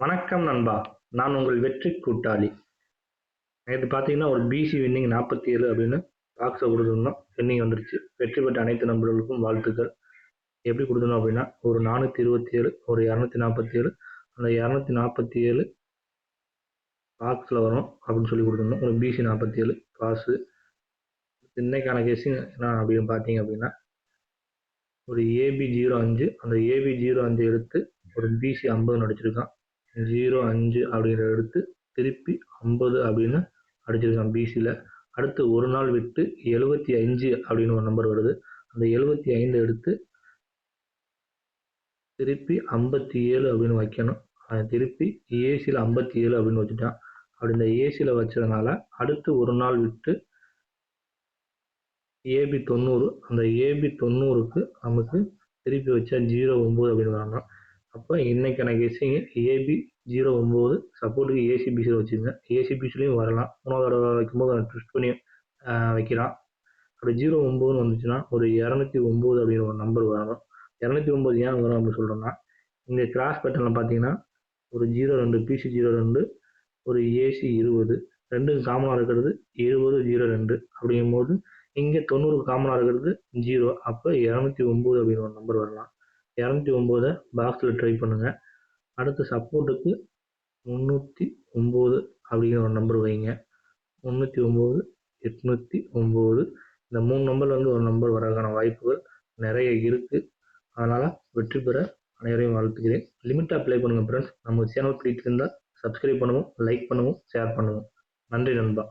வணக்கம் நண்பா. நான் உங்கள் வெற்றி கூட்டாளி. நேத்து பார்த்தீங்கன்னா, ஒரு பிசி வின்னிங் 47 அப்படின்னு பாக்ஸ குடுத்துருந்தோம். வின்னிங் வந்துருச்சு. வெற்றி பெற்ற அனைத்து நண்பர்களுக்கும் வாழ்த்துக்கள். எப்படி குடுத்துருந்தோம் அப்படின்னா, ஒரு 427, ஒரு 247, அந்த 247 பாக்ஸ்ல வரும் அப்படின்னு சொல்லி குடுத்துருந்தோம். ஒரு பிசி 47 பாஸு. இன்னைக்கான கெஸ்ஸிங் என்ன அப்படின்னு பார்த்தீங்க அப்படின்னா, ஒரு ஏபி 05, அந்த ஏபி 05 எடுத்து ஒரு பிசி 50 அடிச்சிருக்கான். 05 அப்படிங்கிறத எடுத்து திருப்பி 50 அப்படின்னு அடிச்சிருக்கான் பிசியில். அடுத்து ஒரு நாள் விட்டு 75 அப்படின்னு ஒரு நம்பர் வருது. அந்த 75 எடுத்து திருப்பி 57 அப்படின்னு வைக்கணும். அதை திருப்பி ஏசியில் 57 அப்படின்னு வச்சுட்டான். அப்படி இந்த ஏசியில் வச்சதுனால அடுத்து ஒரு நாள் விட்டு ஏபி 90, அந்த ஏபி 90க்கு நமக்கு திருப்பி வச்சா 09 அப்படின்னு வரணும். அப்போ இன்னைக்கான கெஸ்ஸிங் ஏபி 09, சப்போர்ட்டுக்கு ஏசிபிசியில் வச்சுருங்க. ஏசிபிசிலையும் வரலாம். மூணாவது தடவை வைக்கும்போது அதை ட்விஸ்ட் பண்ணி வைக்கலாம். அப்படி 09 வந்துச்சுன்னா ஒரு 209 அப்படிங்கிற ஒரு நம்பர் வரணும். 209 ஏன் வரும் அப்படின்னு சொல்கிறோம்னா, இங்கே கிராஸ் பேட்டர்னில் பார்த்தீங்கன்னா ஒரு 02 பிசி 02, ஒரு ஏசி 20, ரெண்டுக்கு காமனாக இருக்கிறது 70 02 அப்படிங்கும்போது இங்கே 90 காமனாக இருக்கிறது 0. அப்போ 209 அப்படிங்கிற ஒரு நம்பர் வரலாம். 209 பாக்ஸில் ட்ரை பண்ணுங்கள். அடுத்து சப்போர்ட்டுக்கு 309 அப்படிங்கிற ஒரு நம்பர் வைங்க. 309, 809, இந்த 3 நம்பர்ல இருந்து ஒரு நம்பர் வரதுக்கான வாய்ப்புகள் நிறைய இருக்குது. அதனால் வெற்றி பெற அனைவரையும் வாழ்த்துக்கிறேன். லிமிட்டாக ப்ளே பண்ணுங்கள் ஃப்ரெண்ட்ஸ். நம்ம சேனல் பிடிச்சிருந்தால் சப்ஸ்கிரைப் பண்ணுவோம், லைக் பண்ணுவோம், ஷேர் பண்ணுவோம். நன்றி நண்பா.